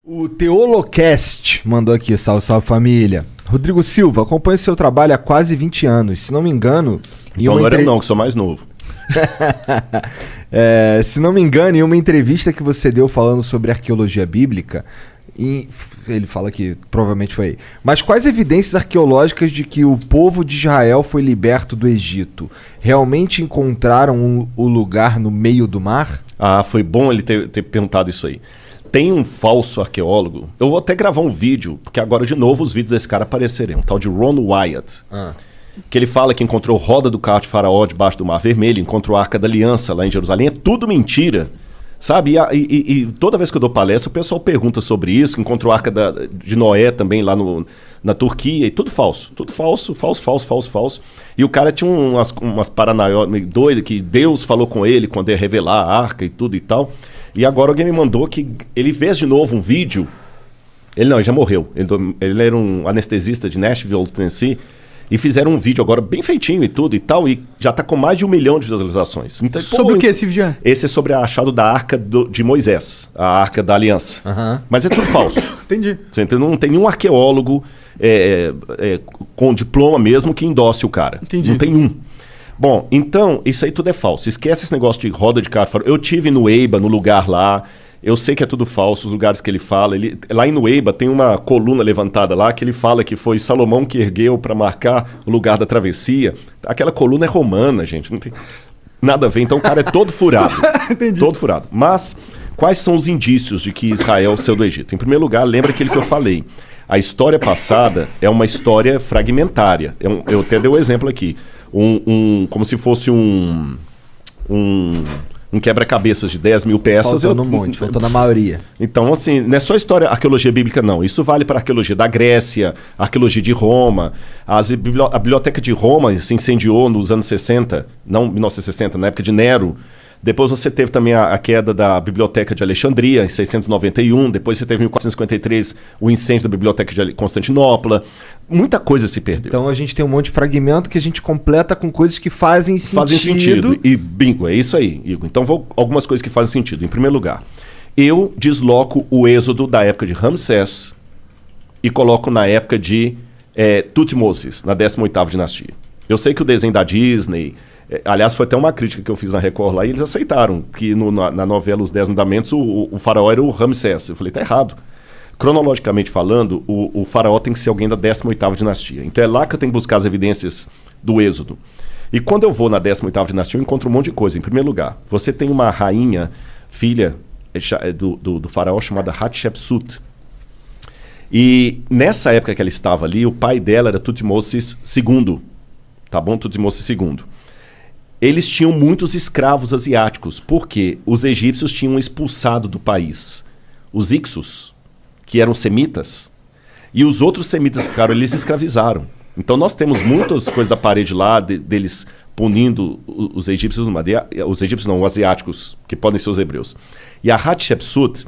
O Teolocast mandou aqui, salve, salve família. Rodrigo Silva, acompanho seu trabalho há quase 20 anos. Se não me engano... Então não era eu não, que sou mais novo. Se não me engano, em uma entrevista que você deu falando sobre arqueologia bíblica, ele fala que provavelmente foi aí. Mas quais evidências arqueológicas de que o povo de Israel foi liberto do Egito? Realmente encontraram o lugar no meio do mar? Ah, foi bom ele ter perguntado isso aí. Tem um falso arqueólogo, eu vou até gravar um vídeo, porque agora de novo os vídeos desse cara aparecerem, um tal de Ron Wyatt. Que ele fala que encontrou roda do carro de Faraó debaixo do Mar Vermelho, encontrou a Arca da Aliança lá em Jerusalém. É tudo mentira, sabe? E toda vez que eu dou palestra, o pessoal pergunta sobre isso, que encontrou a Arca de Noé também lá na Turquia, e tudo falso. Tudo falso, falso. E o cara tinha umas paranoias meio doidas, que Deus falou com ele quando ia revelar a Arca e tudo e tal. E agora alguém me mandou que ele fez de novo um vídeo. Ele já morreu. Ele era um anestesista de Nashville, Tennessee. E fizeram um vídeo agora bem feitinho e tudo e tal, e já tá com mais de 1 milhão de visualizações. Então, sobre o que esse vídeo é? Esse é sobre a achado da Arca de Moisés, a Arca da Aliança. Mas é tudo falso. Entendi. Você entendeu? Não tem nenhum arqueólogo com diploma mesmo que endosse o cara. Entendi. Não tem um. Bom, então, isso aí tudo é falso. Esquece esse negócio de roda de carro. Eu tive no Eiba, no lugar lá. Eu sei que é tudo falso, os lugares que ele fala. Lá em Nueiba tem uma coluna levantada lá que ele fala que foi Salomão que ergueu para marcar o lugar da travessia. Aquela coluna é romana, gente. Não tem nada a ver. Então o cara é todo furado. Entendi. Todo furado. Mas quais são os indícios de que Israel saiu do Egito? Em primeiro lugar, lembra aquilo que eu falei. A história passada é uma história fragmentária. Eu até dei o exemplo aqui. Como se fosse um quebra-cabeças de 10 mil peças. Faltou no monte, faltou na maioria. Então, assim, não é só história, arqueologia bíblica, não. Isso vale para a arqueologia da Grécia, arqueologia de Roma. A biblioteca de Roma se incendiou nos anos 60, não 1960, na época de Nero. Depois você teve também a queda da Biblioteca de Alexandria, em 691. Depois você teve em 1453 o incêndio da Biblioteca de Constantinopla. Muita coisa se perdeu. Então a gente tem um monte de fragmento que a gente completa com coisas que fazem sentido. Fazem sentido. E bingo, é isso aí, Igor. Então algumas coisas que fazem sentido. Em primeiro lugar, eu desloco o êxodo da época de Ramsés e coloco na época de Tutmosis, na 18ª dinastia. Eu sei que o desenho da Disney... aliás, foi até uma crítica que eu fiz na Record lá, e eles aceitaram que na novela Os 10 Mandamentos o faraó era o Ramsés. Eu falei, tá errado. Cronologicamente falando, o faraó tem que ser alguém da 18ª dinastia. Então é lá que eu tenho que buscar as evidências do êxodo. E quando eu vou na 18ª dinastia, eu encontro um monte de coisa. Em primeiro lugar, você tem uma rainha, filha do faraó, chamada Hatshepsut. E nessa época que ela estava ali, o pai dela era Tutmosis II. Tá bom? Tutmosis II. Eles tinham muitos escravos asiáticos, porque os egípcios tinham expulsado do país os Ixos, que eram semitas, e os outros semitas, claro, eles escravizaram. Então nós temos muitas coisas da parede lá, deles punindo os egípcios, os egípcios não, os asiáticos, que podem ser os hebreus. E a Hatshepsut,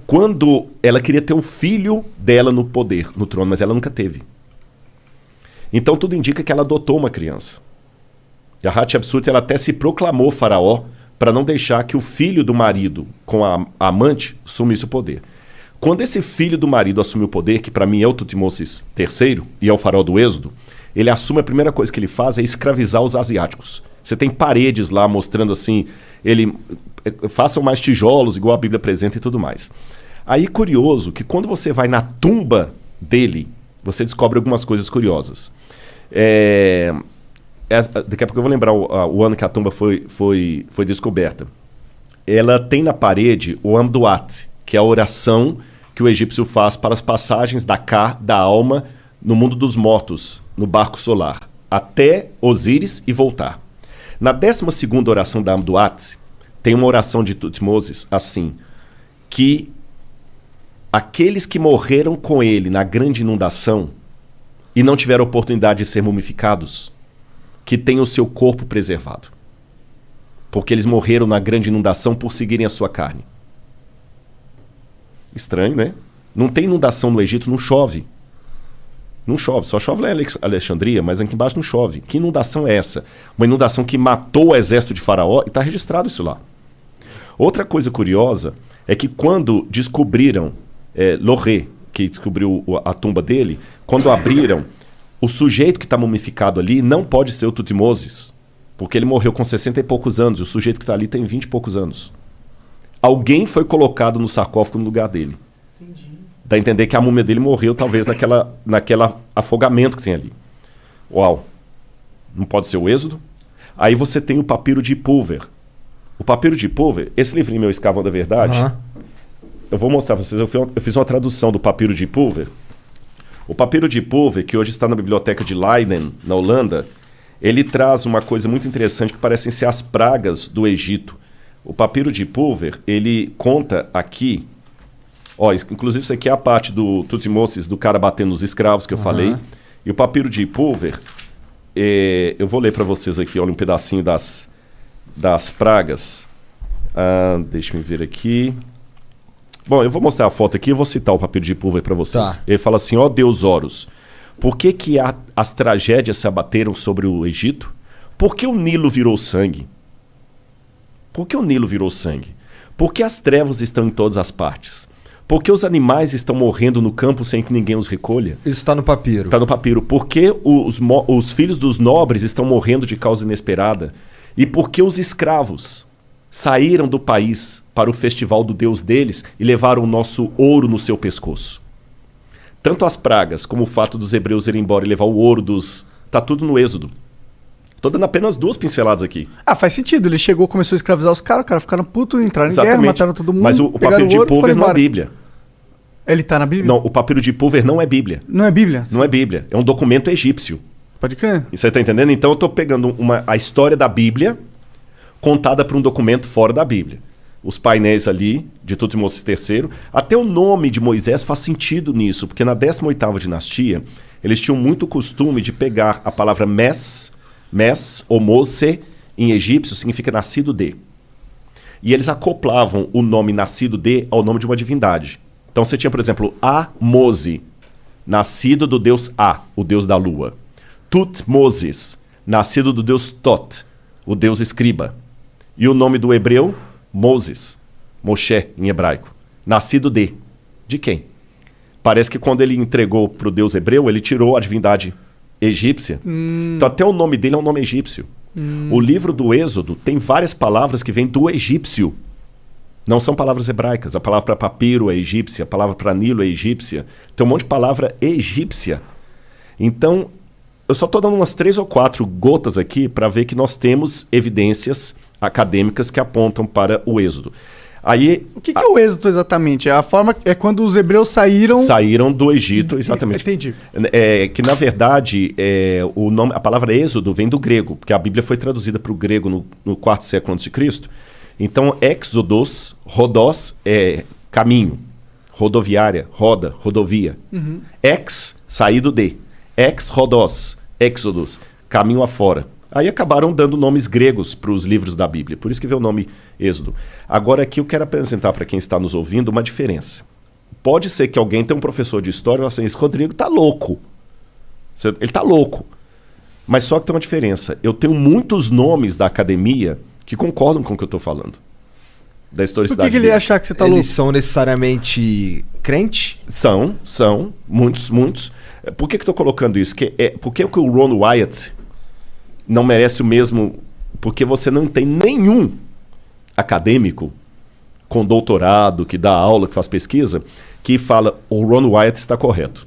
quando ela queria ter um filho dela no poder, no trono, mas ela nunca teve. Então tudo indica que ela adotou uma criança. E a Hatshepsut, ela até se proclamou faraó para não deixar que o filho do marido com a amante assumisse o poder. Quando esse filho do marido assumiu o poder, que para mim é o Tutmosis III e é o faraó do Êxodo, ele assume, a primeira coisa que ele faz é escravizar os asiáticos. Você tem paredes lá mostrando assim, façam mais tijolos, igual a Bíblia apresenta e tudo mais. Aí, curioso, que quando você vai na tumba dele, você descobre algumas coisas curiosas. Daqui a pouco eu vou lembrar o ano que a tumba foi descoberta. Ela tem na parede o Amduat, que é a oração que o egípcio faz para as passagens da alma no mundo dos mortos, no barco solar, até Osíris e voltar. Na 12ª oração da Amduat, tem uma oração de Tutmosis assim, que aqueles que morreram com ele na grande inundação e não tiveram oportunidade de ser mumificados, que tenham o seu corpo preservado. Porque eles morreram na grande inundação por seguirem a sua carne. Estranho, né? Não tem inundação no Egito, não chove. Não chove, só chove lá em Alexandria, mas aqui embaixo não chove. Que inundação é essa? Uma inundação que matou o exército de Faraó, e está registrado isso lá. Outra coisa curiosa é que quando descobriram Loré, que descobriu a tumba dele, quando abriram, o sujeito que está mumificado ali não pode ser o Tutmoses, porque ele morreu com 60 e poucos anos, e o sujeito que está ali tem 20 e poucos anos. Alguém foi colocado no sarcófago no lugar dele. Entendi. Dá a entender que a múmia dele morreu, talvez, naquela afogamento que tem ali. Uau! Não pode ser o Êxodo? Aí você tem o papiro de Pulver. O papiro de Pulver, esse livrinho meu, Escavão da Verdade, eu vou mostrar para vocês. Eu fiz uma tradução do papiro de Pulver. O papiro de Pulver, que hoje está na biblioteca de Leiden, na Holanda, ele traz uma coisa muito interessante que parecem ser as pragas do Egito. O papiro de Pulver, ele conta aqui... inclusive isso aqui é a parte do Tutmoses, do cara batendo nos escravos que eu falei. E o papiro de Pulver, eu vou ler para vocês aqui, olha, um pedacinho das pragas. Deixa eu ver aqui. Bom, eu vou mostrar a foto aqui e vou citar o papiro de Pulver para vocês. Tá. Ele fala assim, Deus Horus, por que as tragédias se abateram sobre o Egito? Por que o Nilo virou sangue? Por que o Nilo virou sangue? Por que as trevas estão em todas as partes? Por que os animais estão morrendo no campo sem que ninguém os recolha? Isso está no papiro. Está no papiro. Por que os filhos dos nobres estão morrendo de causa inesperada? E por que os escravos saíram do país para o festival do Deus deles e levaram o nosso ouro no seu pescoço? Tanto as pragas como o fato dos hebreus irem embora e levar o ouro dos... Está tudo no Êxodo. Estou dando apenas 2 pinceladas aqui. Faz sentido. Ele chegou, começou a escravizar os caras ficaram putos, entraram em guerra, mataram todo mundo. Mas o papiro de Pulver não é Bíblia. Ele tá na Bíblia? Não, o papiro de Pulver não é Bíblia. Não é Bíblia? Não é Bíblia. É um documento egípcio. Pode crer. E você está entendendo? Então eu estou pegando a história da Bíblia contada por um documento fora da Bíblia. Os painéis ali de Tutmoses III. Até o nome de Moisés faz sentido nisso, porque na 18ª dinastia eles tinham muito costume de pegar a palavra Mes ou Mose, em egípcio, significa nascido de. E eles acoplavam o nome nascido de ao nome de uma divindade. Então você tinha, por exemplo, Mose, nascido do deus A, o deus da lua. Tutmoses, nascido do deus Tot, o deus escriba. E o nome do hebreu, Moses, Moshe em hebraico. Nascido de. De quem? Parece que quando ele entregou para o deus hebreu, ele tirou a divindade egípcia. Então até o nome dele é um nome egípcio. O livro do Êxodo tem várias palavras que vêm do egípcio. Não são palavras hebraicas. A palavra para papiro é egípcia, a palavra para Nilo é egípcia. Tem um monte de palavra egípcia. Então, eu só estou dando umas 3 ou 4 gotas aqui para ver que nós temos evidências acadêmicas que apontam para o Êxodo. Aí, o que é o Êxodo exatamente? A forma é quando os hebreus saíram do Egito, exatamente. Entendi. Que na verdade a palavra Êxodo vem do grego, porque a Bíblia foi traduzida para o grego no 4º século a.C. Então, Exodos, Rodós é caminho, rodoviária, roda, rodovia. Ex, saído de. Ex-Rodós, Exodus, caminho afora. Aí acabaram dando nomes gregos para os livros da Bíblia. Por isso que veio o nome Êxodo. Agora aqui eu quero apresentar para quem está nos ouvindo uma diferença. Pode ser que alguém tenha um professor de história e fale assim, esse Rodrigo está louco. Ele está louco. Mas só que tem uma diferença. Eu tenho muitos nomes da academia que concordam com o que eu estou falando. Da historicidade. Por que ele ia achar que você está louco? Eles são necessariamente crente? São. Muitos. Por que eu estou colocando isso? Por que o Ron Wyatt não merece o mesmo... Porque você não tem nenhum acadêmico com doutorado, que dá aula, que faz pesquisa, que fala o Ron Wyatt está correto.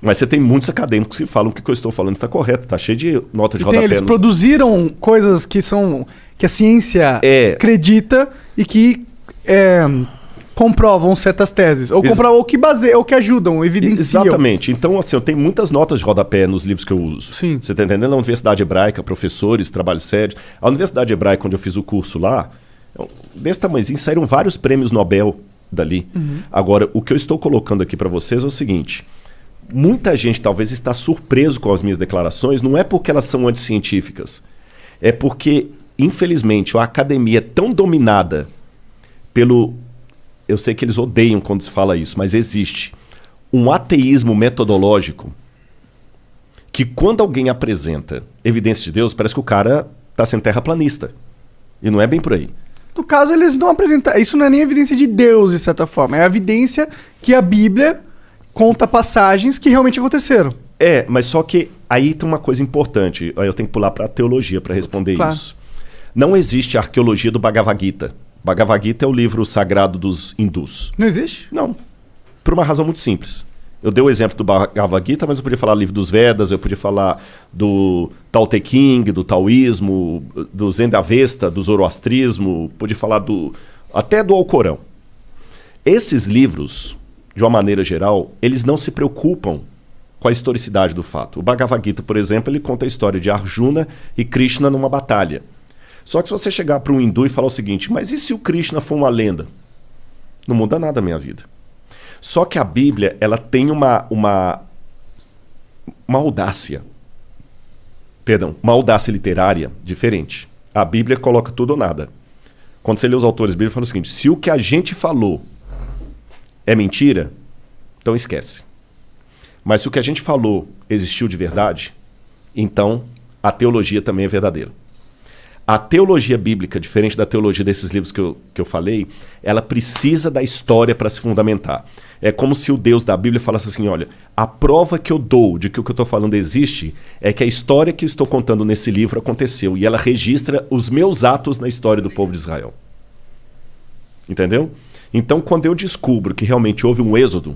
Mas você tem muitos acadêmicos que falam que o que eu estou falando está correto. Está cheio de nota de rodapé. Eles produziram coisas que a ciência acredita e que comprovam certas teses. Ou comprovam, ou que ajudam, evidenciam. Exatamente. Então, assim, eu tenho muitas notas de rodapé nos livros que eu uso. Sim. Você está entendendo? Na Universidade Hebraica, professores, trabalho sério. A Universidade Hebraica, onde eu fiz o curso lá, desse tamanhozinho, saíram vários prêmios Nobel dali. Agora, o que eu estou colocando aqui para vocês é o seguinte... Muita gente talvez está surpreso com as minhas declarações, não é porque elas são anticientíficas, é porque, infelizmente, a academia é tão dominada pelo... Eu sei que eles odeiam quando se fala isso, mas existe um ateísmo metodológico que quando alguém apresenta evidência de Deus, parece que o cara está sendo terraplanista. E não é bem por aí. No caso, eles não apresentam... Isso não é nem evidência de Deus, de certa forma. É a evidência que a Bíblia conta passagens que realmente aconteceram. Mas só que aí tem uma coisa importante. Aí eu tenho que pular para a teologia para responder isso. Não existe a arqueologia do Bhagavad Gita. Bhagavad Gita é o livro sagrado dos hindus. Não existe? Não. Por uma razão muito simples. Eu dei o exemplo do Bhagavad Gita, mas eu podia falar do livro dos Vedas, eu podia falar do Tao Te Ching, do taoísmo, do Zen Avesta, do zoroastrismo, podia falar até do Alcorão. Esses livros, de uma maneira geral, eles não se preocupam com a historicidade do fato. O Bhagavad Gita, por exemplo, ele conta a história de Arjuna e Krishna numa batalha. Só que se você chegar para um hindu e falar o seguinte, mas e se o Krishna for uma lenda? Não muda nada a minha vida. Só que a Bíblia, ela tem uma audácia. Perdão, uma audácia literária diferente. A Bíblia coloca tudo ou nada. Quando você lê os autores bíblicos, fala o seguinte, se o que a gente falou é mentira, então esquece. Mas se o que a gente falou existiu de verdade, então a teologia também é verdadeira. A teologia bíblica, diferente da teologia desses livros que eu falei, ela precisa da história para se fundamentar. É como se o Deus da Bíblia falasse assim, olha, a prova que eu dou de que o que eu estou falando existe é que a história que eu estou contando nesse livro aconteceu e ela registra os meus atos na história do povo de Israel. Entendeu? Então, quando eu descubro que realmente houve um êxodo,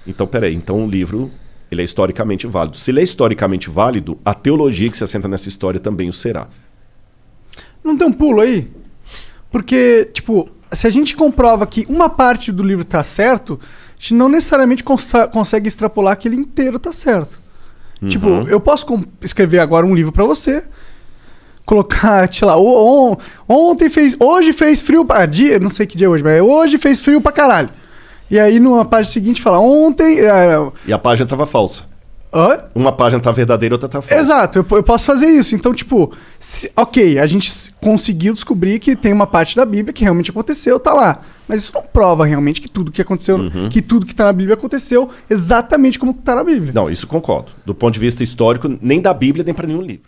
então, peraí, então o livro ele é historicamente válido. Se ele é historicamente válido, a teologia que se assenta nessa história também o será. Não tem um pulo aí? Porque, tipo, se a gente comprova que uma parte do livro tá certo, a gente não necessariamente consegue extrapolar que ele inteiro tá certo. Uhum. Tipo, eu posso escrever agora um livro pra você, colocar, sei lá, hoje fez frio pra... não sei que dia é hoje, mas hoje fez frio pra caralho. E aí, numa página seguinte, fala, ontem... E a página tava falsa. Hã? Uma página tá verdadeira, outra tá falsa. Exato, eu posso fazer isso. Então, tipo, ok, a gente conseguiu descobrir que tem uma parte da Bíblia que realmente aconteceu, tá lá. Mas isso não prova realmente que tudo que aconteceu, que tudo que tá na Bíblia aconteceu exatamente como tá na Bíblia. Não, isso concordo. Do ponto de vista histórico, nem da Bíblia, nem para nenhum livro.